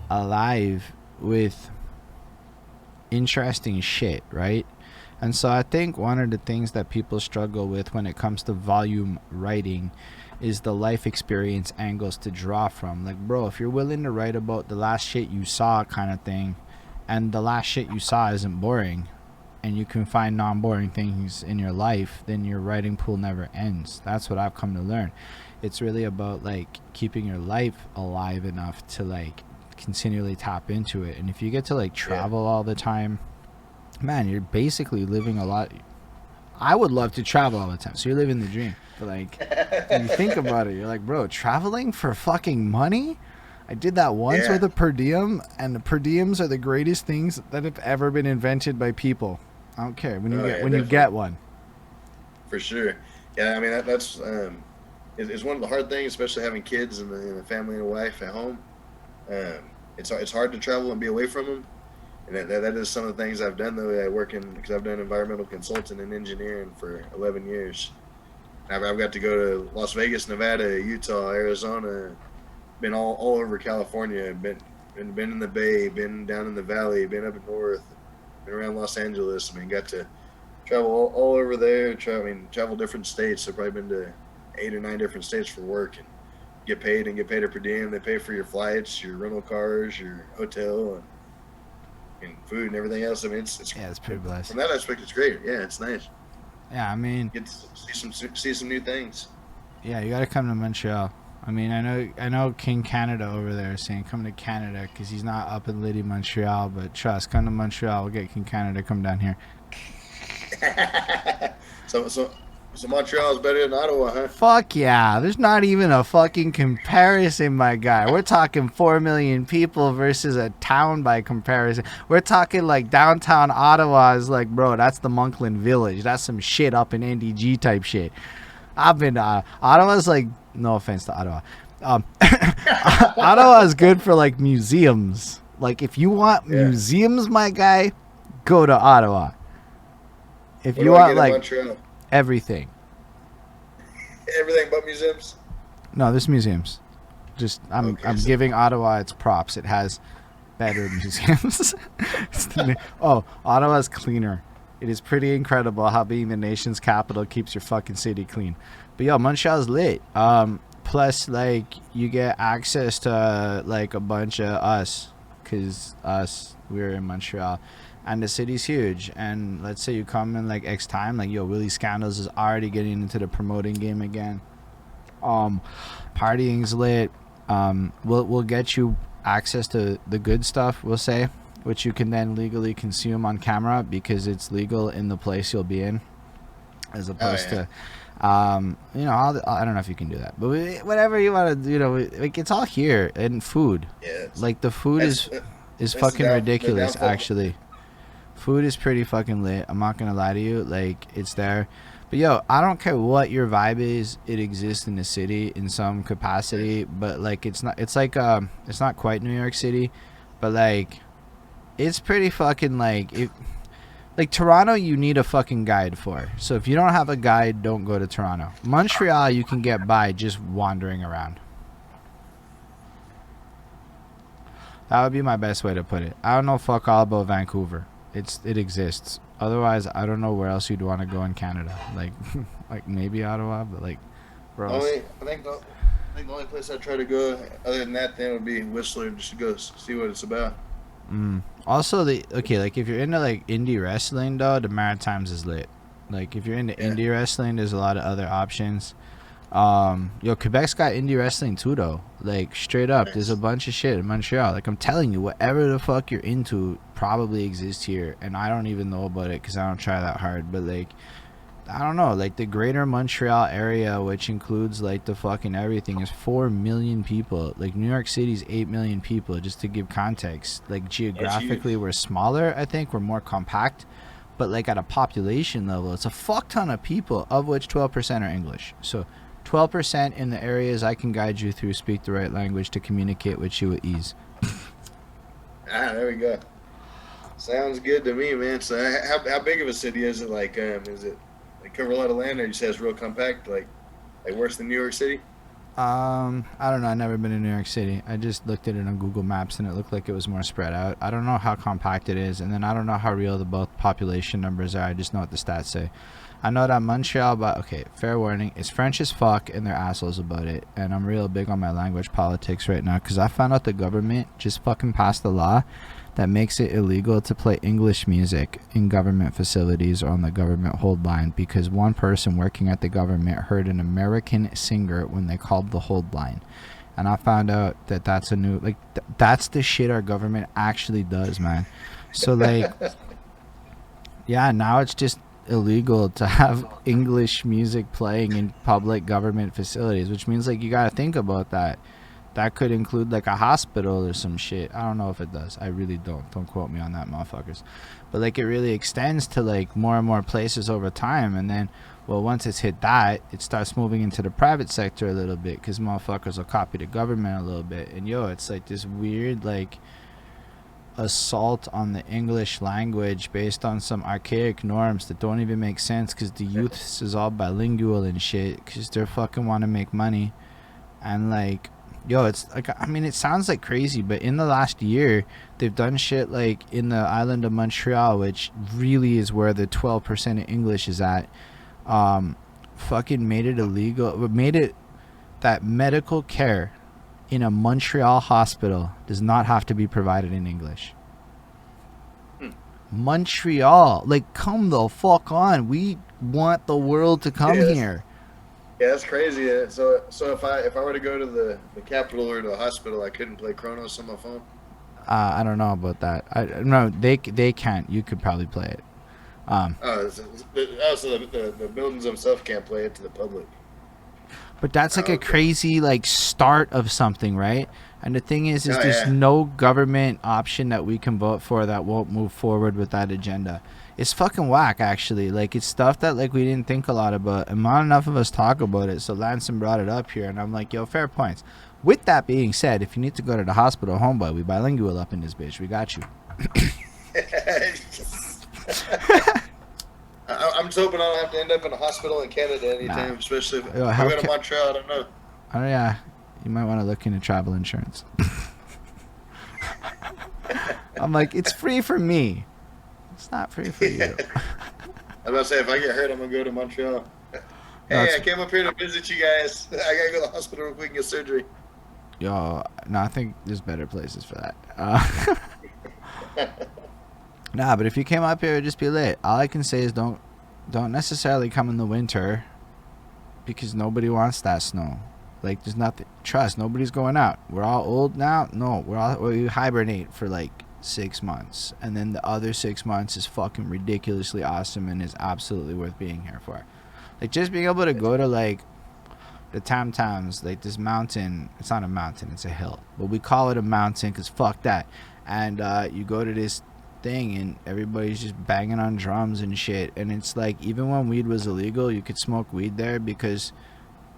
alive with interesting shit, right? And so I think one of the things that people struggle with when it comes to volume writing is the life experience angles to draw from. Like, bro, if you're willing to write about the last shit you saw kind of thing, and the last shit you saw isn't boring, and you can find non-boring things in your life, then your writing pool never ends. That's what I've come to learn. It's really about like keeping your life alive enough to like continually tap into it. And if you get to like travel all the time, man, you're basically living a lot. I would love to travel all the time, so you're living the dream. But like, when you think about it, you're like, bro, traveling for fucking money? I did that once with a per diem, and the per diems are the greatest things that have ever been invented by people. I don't care when you get one. For sure. Yeah, I mean that's it's one of the hard things, especially having kids and a family and a wife at home. It's hard to travel and be away from them, and that is some of the things I've done though. I work in because I've done environmental consulting and engineering for 11 years. I've got to go to Las Vegas, Nevada, Utah, Arizona, been all over California, been in the Bay, been down in the Valley, been up north, been around Los Angeles. I mean, got to travel all over there. Travel different states. I've probably been to 8 or 9 different states for work and get paid a per diem. They pay for your flights, your rental cars, your hotel, and food and everything else. I mean, it's Yeah, it's pretty blessed. from that aspect. It's great. Yeah, it's nice. Yeah, I mean, Get to see some new things. yeah, you got to come to Montreal. I mean, I know King Canada over there is saying come to Canada because he's not up in Liddy, Montreal. But trust, come to Montreal. We'll get King Canada come down here. So Montreal is better than Ottawa, huh? Fuck yeah. There's not even a fucking comparison, my guy. We're talking 4 million people versus a town by comparison. We're talking like downtown Ottawa is like, bro, that's the Monkland Village. That's some shit up in NDG type shit. I've been to Ottawa's like, no offense to Ottawa. Ottawa is good for like museums. Like if you want museums, my guy, go to Ottawa. If What you do I want get in like Montreal? everything. Everything but museums. No, there's museums. Just I'm So giving Ottawa its props. It has better museums. Ottawa's cleaner. It is pretty incredible how being the nation's capital keeps your fucking city clean. But yo, Montreal's lit. Plus like you get access to like a bunch of us, cause we're in Montreal, and the city's huge. And let's say you come in like X time, like yo, Willie Scandals is already getting into the promoting game again. Partying's lit. We'll get you access to the good stuff, we'll say, which you can then legally consume on camera because it's legal in the place you'll be in, as opposed to I don't know if you can do that, but whatever you want to, like it's all here. And food, like the food is fucking ridiculous. Actually, food is pretty fucking lit. I'm not gonna lie to you, like it's there. But yo, I don't care what your vibe is, it exists in the city in some capacity. But like it's not quite New York City, but like it's pretty fucking like Toronto, you need a fucking guide for. So if you don't have a guide, don't go to Toronto. Montreal, you can get by just wandering around. That would be my best way to put it. I don't know fuck all about Vancouver. It exists. Otherwise, I don't know where else you'd want to go in Canada. Like like maybe Ottawa, but like where else? I think the only place I'd try to go other than that then would be Whistler, just to go see what it's about. Also, like if you're into like indie wrestling though, the Maritimes is lit. Like if you're into indie wrestling, there's a lot of other options. Quebec's got indie wrestling too though. Like straight up, there's a bunch of shit in Montreal. Like I'm telling you, whatever the fuck you're into probably exists here, and I don't even know about it because I don't try that hard. But like, I don't know, like the greater Montreal area, which includes like the fucking everything, is 4 million people. Like New York City's 8 million people, just to give context. Like geographically we're smaller, I think we're more compact, but like at a population level it's a fuck ton of people, of which 12% are English. So 12% in the areas I can guide you through speak the right language to communicate with you with ease. There we go. Sounds good to me, man. So how big of a city is it? Is it like cover a lot of land, or you say it's real compact, like worse than New York City? I don't know. I've never been in New York City. I just looked at it on Google Maps and it looked like it was more spread out. I don't know how compact it is, and then I don't know how real the both population numbers are. I just know what the stats say. I know that Montreal, but okay, fair warning, it's French as fuck and they're assholes about it. And I'm real big on my language politics right now because I found out the government just fucking passed a law that makes it illegal to play English music in government facilities or on the government hold line because one person working at the government heard an American singer when they called the hold line. And I found out that that's a new, like, that's the shit our government actually does, man. So, like, yeah, now it's just illegal to have English music playing in public government facilities, which means, like, you gotta think about that. That could include like a hospital or some shit. I don't know if it does. I really don't. Don't quote me on that, motherfuckers. But like it really extends to like more and more places over time. And then, well, once it's hit that, it starts moving into the private sector a little bit because motherfuckers will copy the government a little bit. And yo, it's like this weird like assault on the English language based on some archaic norms that don't even make sense because the youth is all bilingual and shit because they're fucking want to make money. And like, yo, it's like, I mean, it sounds like crazy, but in the last year, they've done shit like in the island of Montreal, which really is where the 12% of English is at. Fucking made it illegal, made it that medical care in a Montreal hospital does not have to be provided in English. Montreal, like, come the fuck on. We want the world to come here. Yeah, that's crazy. So if I were to go to the capital or to the hospital, I couldn't play Kronoz on my phone. I don't know about that. No, they can't. You could probably play it. So the buildings themselves can't play it to the public. But that's like a crazy like start of something, right? And the thing is there's yeah. no government option that we can vote for that won't move forward with that agenda. It's fucking whack, actually. Like, it's stuff that, like, we didn't think a lot about. And not enough of us talk about it. So Lanson brought it up here. And I'm like, yo, fair points. With that being said, if you need to go to the hospital, homeboy, we bilingual up in this bitch. We got you. I'm just hoping I don't have to end up in a hospital in Canada anytime, especially if I go to Montreal. I don't know. Oh, yeah. You might want to look into travel insurance. I'm like, it's free for me. It's not free for you. I was about to say, if I get hurt, I'm going to go to Montreal. Hey, I came up here to visit you guys. I got to go to the hospital real quick and get surgery. Yo, no, I think there's better places for that. Nah, but if you came up here, it'd just be lit. All I can say is don't necessarily come in the winter because nobody wants that snow. Like, there's nothing. Trust, nobody's going out. We're all old now. No, we hibernate for like 6 months, and then the other 6 months is fucking ridiculously awesome and is absolutely worth being here for. Like, just being able to go to like the Tam Tams, like this mountain. It's not a mountain, it's a hill, but we call it a mountain because fuck that. And you go to this thing and everybody's just banging on drums and shit, and it's like, even when weed was illegal, you could smoke weed there because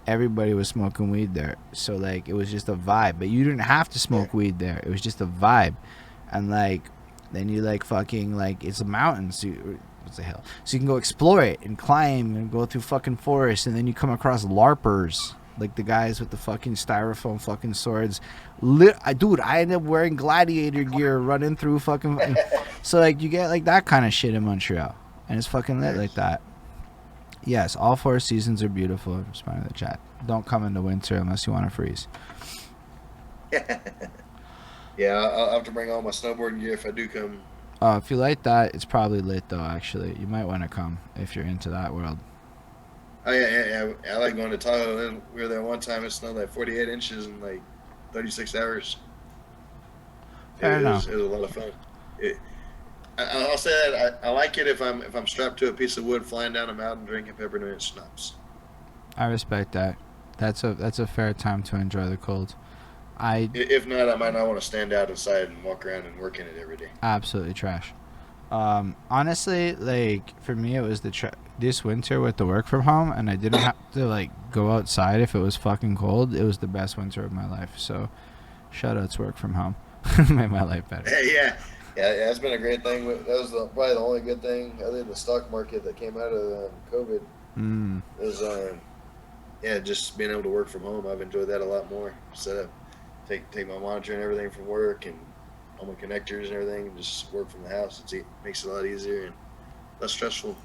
everybody was smoking weed there. So like, it was just a vibe, but you didn't have to smoke weed there. It was just a vibe. And like, then you like fucking like, it's a mountain, so what's the hell? So you can go explore it and climb and go through fucking forests, and then you come across LARPers, like the guys with the fucking styrofoam fucking swords. Dude, I ended up wearing gladiator gear running through fucking. So like, you get like that kind of shit in Montreal, and it's fucking lit like that. Yes, all 4 seasons are beautiful. Responding to the chat. Don't come in the winter unless you want to freeze. Yeah, I'll have to bring all my snowboarding gear if I do come. If you like that, it's probably lit though. Actually, you might want to come if you're into that world. Oh yeah. I like going to Tahoe. We were there one time. It snowed like 48 inches in like 36 hours. Fair enough. It was a lot of fun. I'll say that I like it if I'm strapped to a piece of wood flying down a mountain drinking peppermint schnapps. I respect that. That's a fair time to enjoy the cold. If not, I might not want to stand out inside and walk around and work in it every day. Absolutely trash. Honestly, like for me, it was this winter with the work from home, and I didn't have to like go outside if it was fucking cold. It was the best winter of my life. So, shout out to work from home. Made my life better. Yeah, it's been a great thing. That was probably the only good thing other than the stock market that came out of COVID. Is yeah, just being able to work from home, I've enjoyed that a lot more. Set up, take my monitor and everything from work and all my connectors and everything, and just work from the house. It makes it a lot easier and less stressful.